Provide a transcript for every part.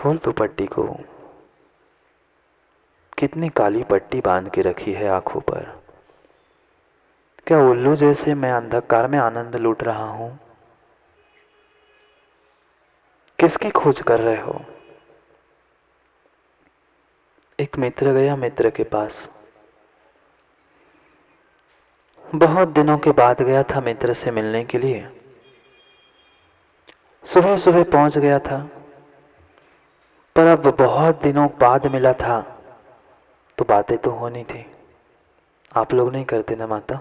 खोल तो पट्टी को। कितनी काली पट्टी बांध के रखी है आंखों पर। क्या उल्लू जैसे मैं अंधकार में आनंद लूट रहा हूं? किसकी खोज कर रहे हो? एक मित्र गया मित्र के पास। बहुत दिनों के बाद गया था मित्र से मिलने के लिए। सुबह सुबह पहुंच गया था, पर अब बहुत दिनों बाद मिला था तो बातें तो होनी थी। आप लोग नहीं करते ना माता?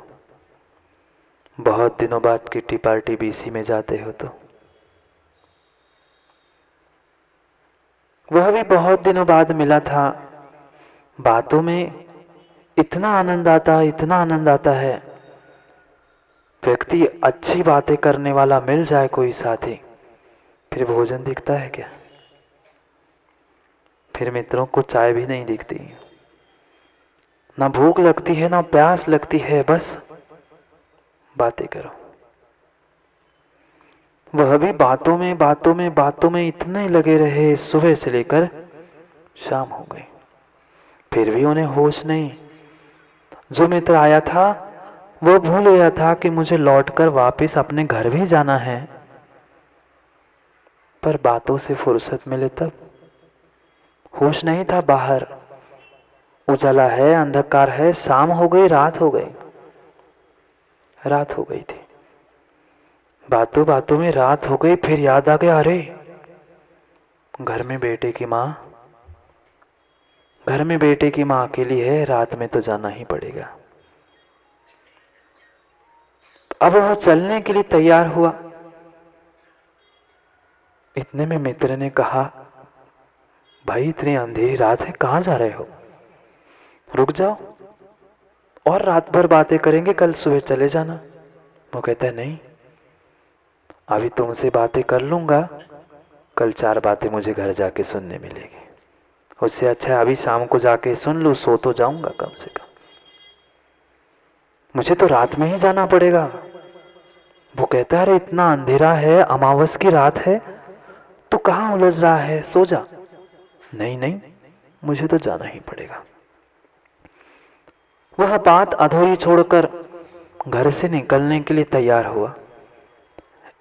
बहुत दिनों बाद किट्टी पार्टी बीसी में जाते हो तो। वह भी बहुत दिनों बाद मिला था। बातों में इतना आनंद आता है, इतना आनंद आता है। व्यक्ति अच्छी बातें करने वाला मिल जाए कोई साथी, फिर भोजन दिखता है क्या? फिर मित्रों को चाय भी नहीं दिखती, ना भूख लगती है ना प्यास लगती है, बस बातें करो। वह भी बातों में बातों में बातों में इतने लगे रहे, सुबह से लेकर शाम हो गई, फिर भी उन्हें होश नहीं। जो मित्र आया था वो भूल गया था कि मुझे लौटकर वापस अपने घर भी जाना है। पर बातों से फुर्सत मिले तब होश नहीं था। बाहर उजाला है, अंधकार है, शाम हो गई, रात हो गई। रात हो गई थी। बातों बातों में रात हो गई। फिर याद आ गया, अरे घर में बेटे की माँ, घर में बेटे की माँ अकेली है, रात में तो जाना ही पड़ेगा। अब वह चलने के लिए तैयार हुआ। इतने में मित्र ने कहा, भाई इतनी अंधेरी रात है, कहाँ जा रहे हो? रुक जाओ और रात भर बातें करेंगे, कल सुबह चले जाना। वो कहता है, नहीं, अभी तुमसे बातें कर लूंगा, कल 4 बातें मुझे घर जाके सुनने मिलेगी। उससे अच्छा अभी शाम को जाके सुन लूं, सो तो जाऊंगा कम से कम। मुझे तो रात में ही जाना पड़ेगा। वो कहता है, अरे इतना अंधेरा है, अमावस की रात है, तू कहाँ उलझ रहा है, सो जा। नहीं नहीं, मुझे तो जाना ही पड़ेगा। वह बात अधूरी छोड़कर घर से निकलने के लिए तैयार हुआ।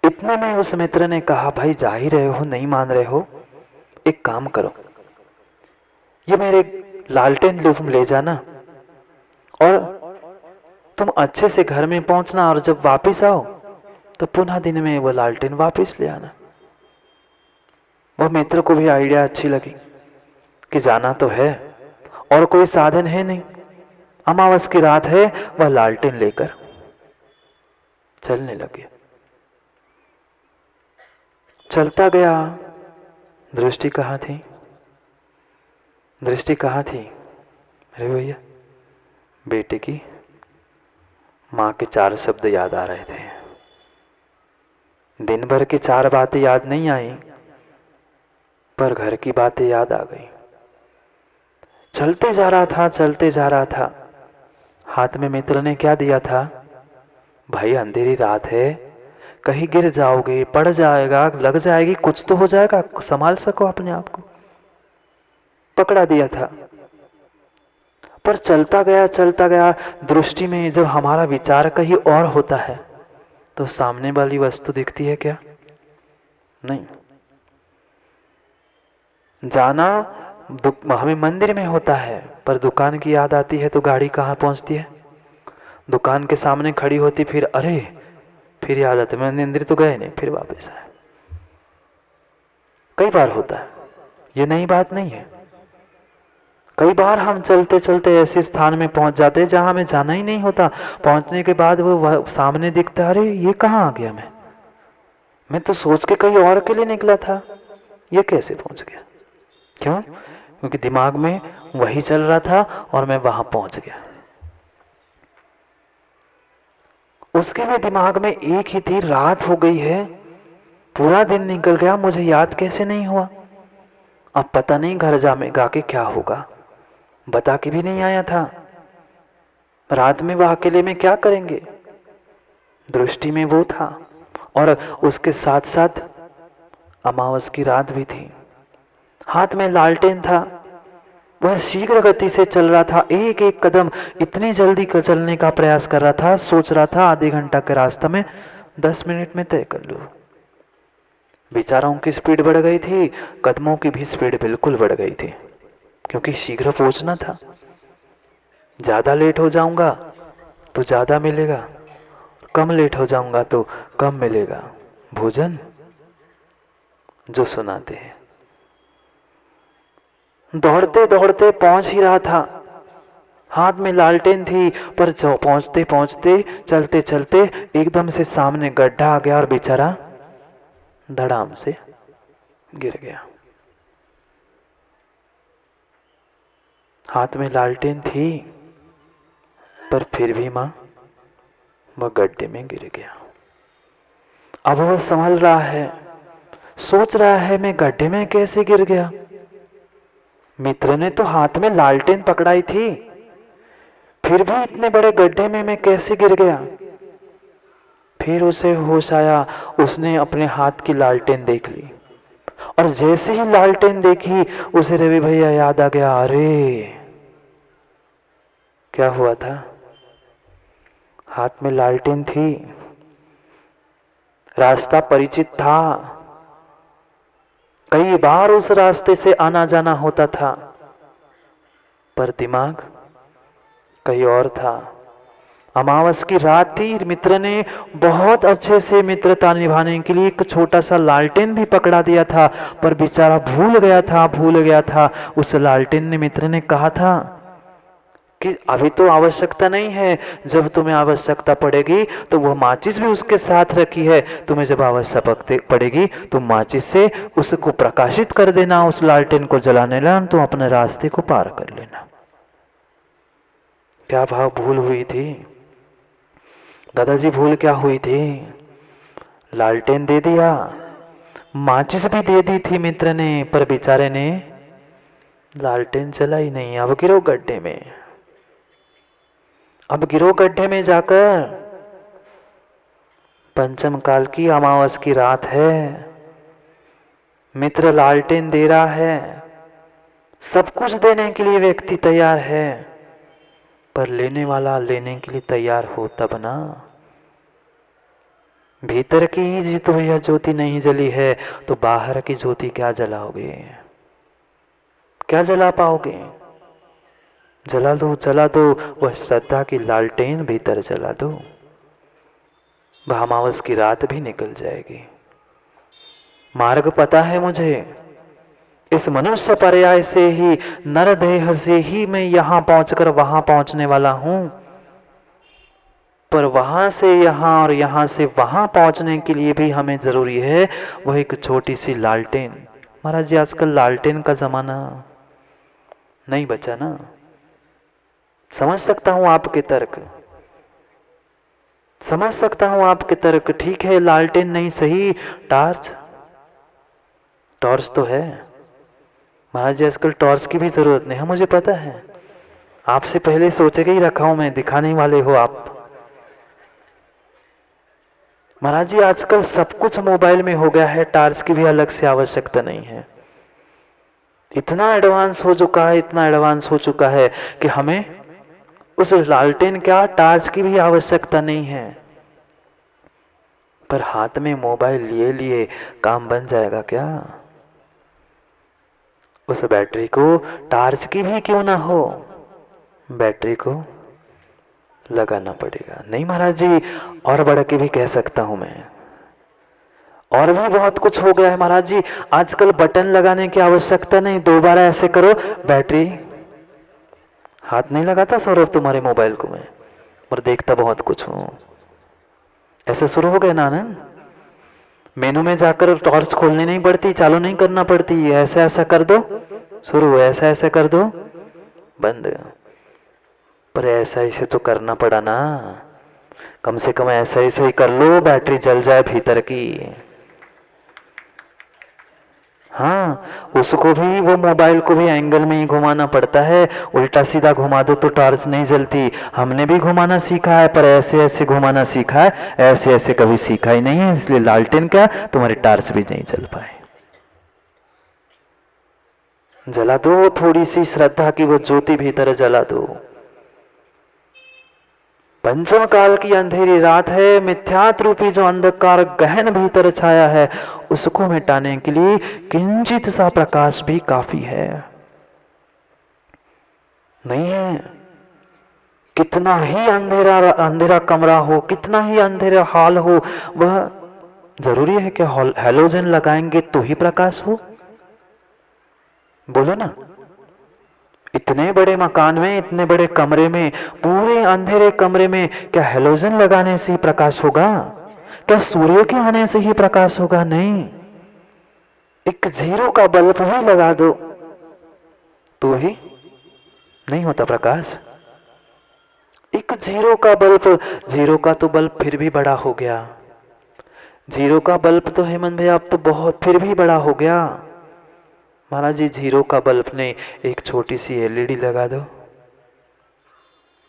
इतने में उस मित्र ने कहा, भाई जा ही रहे हो, नहीं मान रहे हो, एक काम करो, ये मेरे लालटेन तुम ले जाना और तुम अच्छे से घर में पहुंचना, और जब वापस आओ तो पुनः दिन में वो लालटेन वापस ले आना। वो मित्र को भी आइडिया अच्छी लगी कि जाना तो है और कोई साधन है नहीं, अमावस की रात है, वह लालटेन लेकर चलने लगे। चलता गया। दृष्टि कहाँ थी? दृष्टि कहाँ थी? अरे भैया, बेटे की माँ के 4 शब्द याद आ रहे थे। दिन भर की 4 बातें याद नहीं आई, पर घर की बातें याद आ गई। चलते जा रहा था, चलते जा रहा था। हाथ में मित्र ने क्या दिया था? भाई अंधेरी रात है, कहीं गिर जाओगे, पड़ जाएगा, लग जाएगी, कुछ तो हो जाएगा, संभाल सको अपने आप को। पकड़ा दिया था। पर चलता गया, चलता गया। दृष्टि में जब हमारा विचार कहीं और होता है तो सामने वाली वस्तु दिखती है क्या? नहीं। जाना हमें मंदिर में होता है, पर दुकान की याद आती है तो गाड़ी कहाँ पहुंचती है? दुकान के सामने खड़ी होती, फिर अरे, फिर याद आती है मंदिर तो गए नहीं, फिर वापस आए। कई बार होता है, ये नई बात नहीं है। कई बार हम चलते चलते ऐसे स्थान में पहुंच जाते हैं जहां हमें जाना ही नहीं होता। पहुंचने के बाद वो सामने दिखता है, अरे ये कहाँ आ गया? मैं तो सोच के कहीं और के लिए निकला था, ये कैसे पहुंच गया? क्यों? क्योंकि दिमाग में वही चल रहा था और मैं वहां पहुंच गया। उसके भी दिमाग में एक ही थी, रात हो गई है, पूरा दिन निकल गया, मुझे याद कैसे नहीं हुआ? अब पता नहीं घर जाके के क्या होगा, बता के भी नहीं आया था। रात में वह अकेले में क्या करेंगे? दृष्टि में वो था, और उसके साथ साथ अमावस की रात भी थी। हाथ में लालटेन था। वह शीघ्र गति से चल रहा था, एक एक कदम इतनी जल्दी चलने का प्रयास कर रहा था। सोच रहा था आधे घंटा के रास्ता में 10 मिनट में तय कर लूं। विचारों की स्पीड बढ़ गई थी, कदमों की भी स्पीड बिल्कुल बढ़ गई थी, क्योंकि शीघ्र पहुंचना था। ज्यादा लेट हो जाऊंगा तो ज्यादा मिलेगा, कम लेट हो जाऊंगा तो कम मिलेगा। भोजन जो सुनाते हैं। दौड़ते दौड़ते पहुंच ही रहा था, हाथ में लालटेन थी, पर पहुंचते पहुंचते चलते चलते एकदम से सामने गड्ढा आ गया और बेचारा धड़ाम से गिर गया। हाथ में लालटेन थी, पर फिर भी वह गड्ढे में गिर गया। अब वह संभल रहा है, सोच रहा है मैं गड्ढे में कैसे गिर गया। मित्र ने तो हाथ में लालटेन पकड़ाई थी, फिर भी इतने बड़े गड्ढे में मैं कैसे गिर गया। फिर उसे होश आया, उसने अपने हाथ की लालटेन देख ली, और जैसे ही लालटेन देखी उसे रवि भैया याद आ गया। अरे क्या हुआ था, हाथ में लालटेन थी, रास्ता परिचित था, कई बार उस रास्ते से आना जाना होता था, पर दिमाग कहीं और था। अमावस की रात थी, मित्र ने बहुत अच्छे से मित्रता निभाने के लिए एक छोटा सा लालटेन भी पकड़ा दिया था, पर बेचारा भूल गया था। उस लालटेन ने मित्र ने कहा था कि अभी तो आवश्यकता नहीं है, जब तुम्हें आवश्यकता पड़ेगी तो वह माचिस भी उसके साथ रखी है, तुम्हें जब आवश्यकता पड़ेगी तो माचिस से उसको प्रकाशित कर देना, उस लालटेन को जलाने ला, तो अपने रास्ते को पार कर लेना। क्या भाव भूल हुई थी दादाजी, भूल क्या हुई थी। लालटेन दे दिया, माचिस भी दे दी थी मित्र ने, पर बेचारे ने लालटेन जलाई नहीं। अब गिरो गड्ढे में, अब गिरो गड्ढे में जाकर। पंचम काल की अमावस की रात है, मित्र लालटेन दे रहा है, सब कुछ देने के लिए व्यक्ति तैयार है, पर लेने वाला लेने के लिए तैयार हो तब ना। भीतर की ही तो यह ज्योति नहीं जली है, तो बाहर की ज्योति क्या जलाओगे, क्या जला पाओगे। जला दो वह श्रद्धा की लालटेन भीतर जला दो, वह अमावस की रात भी निकल जाएगी। मार्ग पता है मुझे, इस मनुष्य पर्याय से ही, नरदेह से ही मैं यहां पहुंचकर वहां पहुंचने वाला हूं, पर वहां से यहां और यहां से वहां पहुंचने के लिए भी हमें जरूरी है वह एक छोटी सी लालटेन। महाराज जी, आजकल लालटेन का जमाना नहीं बचा ना। समझ सकता हूं आपके तर्क, समझ सकता हूं आपके तर्क, ठीक है लालटेन नहीं सही, टॉर्च, टॉर्च तो है। महाराज जी, आजकल टॉर्च की भी जरूरत नहीं है, मुझे पता है, आपसे पहले सोच के ही रखा हूं मैं, दिखाने वाले हो आप। महाराज जी, आजकल सब कुछ मोबाइल में हो गया है, टॉर्च की भी अलग से आवश्यकता नहीं है। इतना एडवांस हो चुका है, इतना एडवांस हो चुका है कि हमें उस लालटेन क्या टॉर्च की भी आवश्यकता नहीं है। पर हाथ में मोबाइल लिए लिए काम बन जाएगा क्या। उस बैटरी को टॉर्च की भी क्यों ना हो, बैटरी को लगाना पड़ेगा। नहीं महाराज जी, और बढ़ के भी कह सकता हूं मैं, और भी बहुत कुछ हो गया है महाराज जी। आजकल बटन लगाने की आवश्यकता नहीं, दोबारा ऐसे करो बैटरी। हाथ नहीं लगाता सौरभ तुम्हारे मोबाइल को मैं, और देखता बहुत कुछ हूं। ऐसे शुरू हो गया ना आनंद, मेनू में जाकर टॉर्च खोलनी नहीं पड़ती, चालू नहीं करना पड़ती, ऐसा ऐसा कर दो शुरू, ऐसा ऐसा कर दो बंद। पर ऐसा ऐसे तो करना पड़ा ना, कम से कम ऐसा ऐसे ही कर लो, बैटरी जल जाए भीतर की। हाँ, उसको भी, वो मोबाइल को भी एंगल में ही घुमाना पड़ता है, उल्टा सीधा घुमा दो तो टॉर्च नहीं जलती। हमने भी घुमाना सीखा है, पर ऐसे ऐसे घुमाना सीखा है, ऐसे ऐसे कभी सीखा ही नहीं है, इसलिए लालटेन क्या तुम्हारी टॉर्च भी नहीं जल पाए। जला दो थोड़ी सी श्रद्धा की वो ज्योति भीतर जला दो। पंचम काल की अंधेरी रात है, मिथ्यात रूपी जो अंधकार गहन भीतर छाया है, उसको मिटाने के लिए किंचित सा प्रकाश भी काफी है। नहीं है, कितना ही अंधेरा अंधेरा कमरा हो, कितना ही अंधेरा हॉल हो, वह जरूरी है कि हैलोजन लगाएंगे तो ही प्रकाश हो? बोलो ना। इतने बड़े मकान में, इतने बड़े कमरे में, पूरे अंधेरे कमरे में क्या हैलोजन लगाने से ही प्रकाश होगा? क्या सूर्य के आने से ही प्रकाश होगा? नहीं। एक जीरो का बल्ब भी लगा दो तो ही नहीं होता प्रकाश। एक जीरो का बल्ब, जीरो का तो बल्ब फिर भी बड़ा हो गया, जीरो का बल्ब तो हेमंत भैया अब तो बहुत फिर भी बड़ा हो गया। महाराज जी जीरो का बल्ब ने एक छोटी सी एलईडी लगा दो,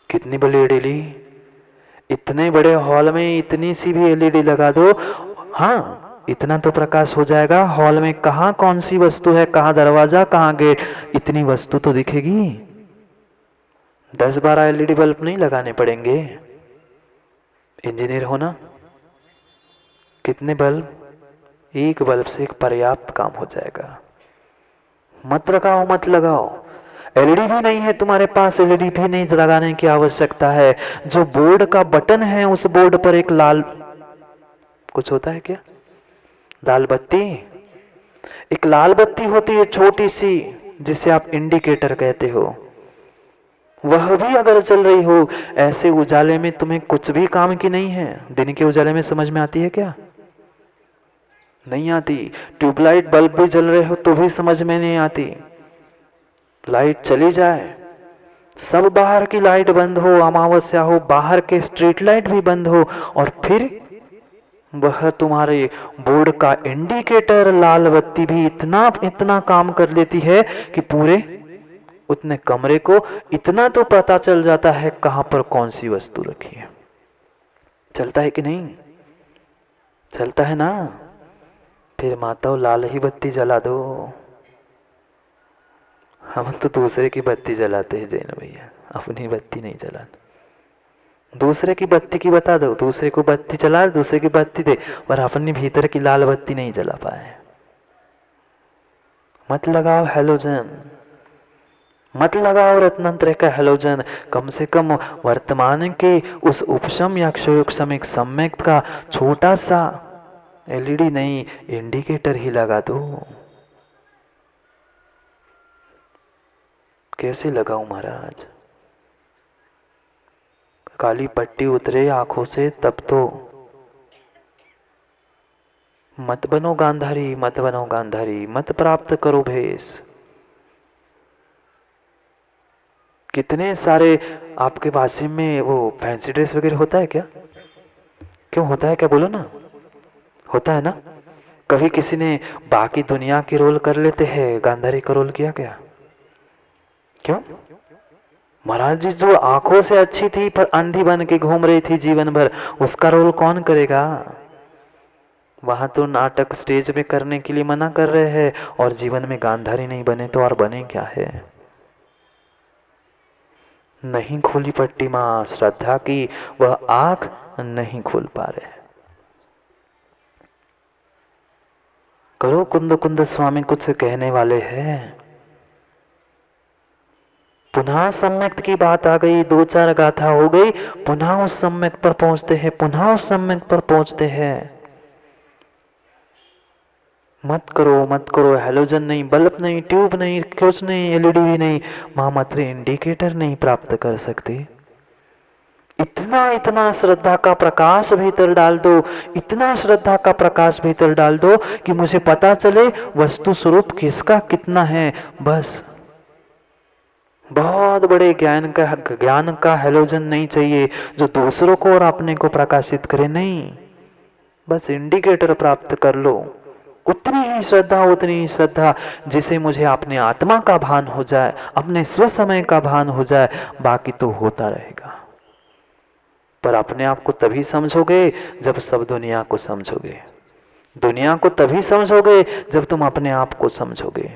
कितनी बड़ी एलईडी, इतने बड़े हॉल में इतनी सी भी एलईडी लगा दो, हाँ इतना तो प्रकाश हो जाएगा। हॉल में कहाँ कौन सी वस्तु है, कहाँ दरवाजा, कहाँ गेट, इतनी वस्तु तो दिखेगी। 10-12 एलईडी बल्ब नहीं लगाने पड़ेंगे। इंजीनियर हो ना, कितने बल्ब, एक बल्ब से एक पर्याप्त काम हो जाएगा। मत लगाओ, मत लगाओ। एलईडी भी नहीं है तुम्हारे पास, एलईडी भी नहीं लगाने की आवश्यकता है। जो बोर्ड का बटन है उस बोर्ड पर एक लाल, कुछ होता है क्या, लाल बत्ती, एक लाल बत्ती होती है छोटी सी जिसे आप इंडिकेटर कहते हो, वह भी अगर चल रही हो, ऐसे उजाले में तुम्हें कुछ भी काम की नहीं है। दिन के उजाले में समझ में आती है क्या? नहीं आती। ट्यूबलाइट बल्ब भी जल रहे हो तो भी समझ में नहीं आती। लाइट चली जाए, सब बाहर की लाइट बंद हो, अमावस्या हो, बाहर के स्ट्रीट लाइट भी बंद हो, और फिर वह तुम्हारे बोर्ड का इंडिकेटर लाल बत्ती भी इतना इतना काम कर लेती है कि पूरे उतने कमरे को इतना तो पता चल जाता है कहां पर कौन सी वस्तु रखी है। चलता है कि नहीं? चलता है ना। फिर माताओं लाल ही बत्ती जला दो। हम तो दूसरे की बत्ती जलाते हैं जैन भैया, अपनी बत्ती नहीं जलाते। दूसरे की बत्ती की बता दो, दूसरे को बत्ती जला, दूसरे की बत्ती दे, पर अपनी भीतर की लाल बत्ती नहीं जला पाए। मत लगाओ हैलोजन, मत लगाओ रत्नंत्र का हैलोजन। कम से कम वर्तमान के उस उपशम या क्षयोक्षम एक सम्यक का छोटा सा एलईडी नहीं, इंडिकेटर ही लगा दो। कैसे लगाऊं महाराज? काली पट्टी उतरे आंखों से तब तो। मत बनो गांधारी, मत बनो गांधारी, मत प्राप्त करो भेष। कितने सारे आपके भाषा में वो फैंसी ड्रेस वगैरह होता है क्या? क्यों होता है क्या, बोलो ना। होता है ना। कभी किसी ने बाकी दुनिया के रोल कर लेते हैं, गांधारी का रोल किया क्या? क्यों? महाराज जी जो आंखों से अच्छी थी पर अंधी बन के घूम रही थी जीवन भर, उसका रोल कौन करेगा? वहां तो नाटक स्टेज में करने के लिए मना कर रहे हैं, और जीवन में गांधारी नहीं बने तो और बने क्या है? नहीं खोली पट्टी मां श्रद्धा की, वह आंख नहीं खोल पा रहे। करो कुंद कुंद स्वामी कुछ कहने वाले हैं। पुनः सम्यक की बात आ गई, 2-4 गाथा हो गई, पुनः उस सम्यक पर पहुंचते हैं, पुनः उस सम्यक पर पहुंचते हैं। मत करो, मत करो। हैलोजन नहीं, बल्ब नहीं, ट्यूब नहीं, कुछ नहीं, एलईडी भी नहीं, मात्र इंडिकेटर नहीं प्राप्त कर सकते। इतना इतना श्रद्धा का प्रकाश भीतर डाल दो, इतना श्रद्धा का प्रकाश भीतर डाल दो कि मुझे पता चले वस्तु स्वरूप किसका कितना है। बस बहुत बड़े ज्ञान का हैलोजन नहीं चाहिए जो दूसरों को और अपने को प्रकाशित करे, नहीं, बस इंडिकेटर प्राप्त कर लो। उतनी ही श्रद्धा, उतनी ही श्रद्धा जिसे मुझे अपने आत्मा का भान हो जाए, अपने स्व समय का भान हो जाए, बाकी तो होता रहेगा। पर अपने आप को तभी समझोगे जब सब दुनिया को समझोगे। दुनिया को तभी समझोगे जब तुम अपने आप को समझोगे।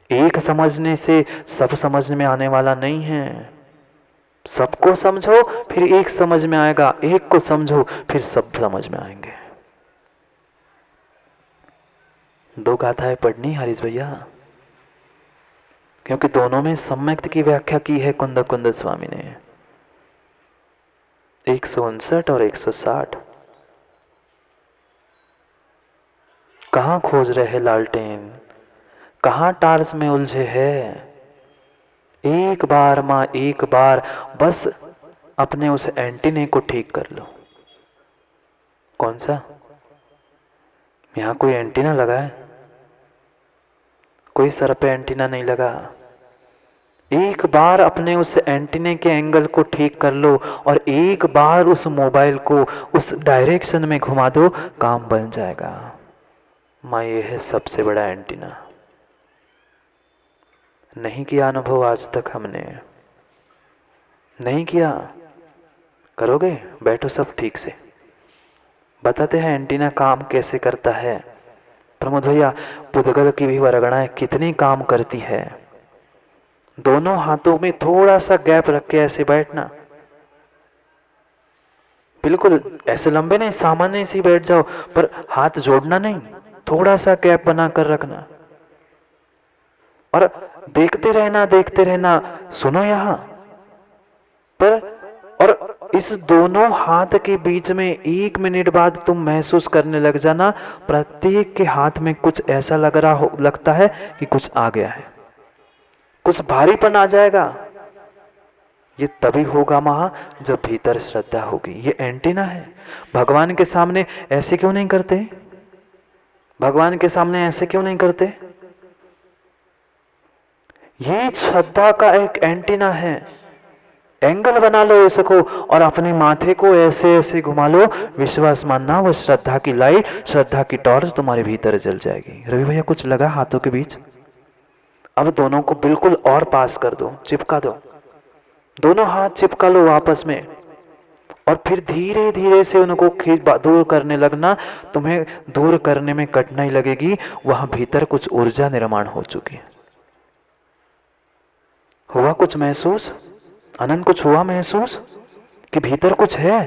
एक समझने से सब समझ में आने वाला नहीं है। सबको समझो फिर एक समझ में आएगा, एक को समझो फिर सब समझ में आएंगे। दो गाथाएं पढ़नी हारिस भैया, क्योंकि दोनों में सम्यक्त की व्याख्या की है कुंद कुंद स्वामी ने। 159 और 160। कहां खोज रहे लालटेन, कहां टार्च में उलझे है। एक बार मां एक बार बस अपने उस एंटीने को ठीक कर लो। कौन सा? यहां कोई एंटीना लगा है? कोई सर पे एंटीना नहीं लगा। एक बार अपने उस एंटीने के एंगल को ठीक कर लो और एक बार उस मोबाइल को उस डायरेक्शन में घुमा दो, काम बन जाएगा। मां ये है सबसे बड़ा एंटीना। नहीं किया अनुभव आज तक हमने, नहीं किया। करोगे? बैठो सब ठीक से, बताते हैं एंटीना काम कैसे करता है। प्रमोद भैया, पुद्गल की भी वरगणाएं कितनी काम करती है। दोनों हाथों में थोड़ा सा गैप रख के ऐसे बैठना, बिल्कुल ऐसे लंबे नहीं, सामान्य से बैठ जाओ, पर हाथ जोड़ना नहीं, थोड़ा सा गैप बना कर रखना और देखते रहना, देखते रहना। सुनो यहां पर, और इस दोनों हाथ के बीच में 1 मिनट बाद तुम महसूस करने लग जाना, प्रत्येक के हाथ में कुछ ऐसा लगता है कि कुछ आ गया है, कुछ भारीपन आ जाएगा। ये तभी होगा महा जब भीतर श्रद्धा होगी। ये एंटीना है। भगवान के सामने ऐसे क्यों नहीं करते? भगवान के सामने ऐसे क्यों नहीं करते? ये श्रद्धा का एक एंटीना है। एंगल बना लो इसको और अपने माथे को ऐसे ऐसे घुमा लो, विश्वास मानना वो श्रद्धा की लाइट, श्रद्धा की टॉर्च तुम्हारे भीतर जल जाएगी। रवि भैया कुछ लगा हाथों के बीच? अब दोनों को बिल्कुल और पास कर दो, चिपका दो, दोनों हाथ चिपका लो आपस में और फिर धीरे धीरे से उनको दूर करने लगना। तुम्हें दूर करने में कठिनाई लगेगी, वहां भीतर कुछ ऊर्जा निर्माण हो चुकी है। हुआ कुछ महसूस? आनंद कुछ हुआ महसूस कि भीतर कुछ है?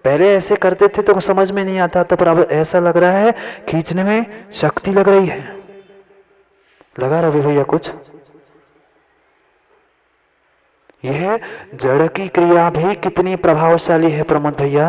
पहले ऐसे करते थे तो कुछ समझ में नहीं आता था, पर अब ऐसा लग रहा है खींचने में शक्ति लग रही है। लगा रवि भैया कुछ? यह जड़ की क्रिया भी कितनी प्रभावशाली है प्रमोद भैया।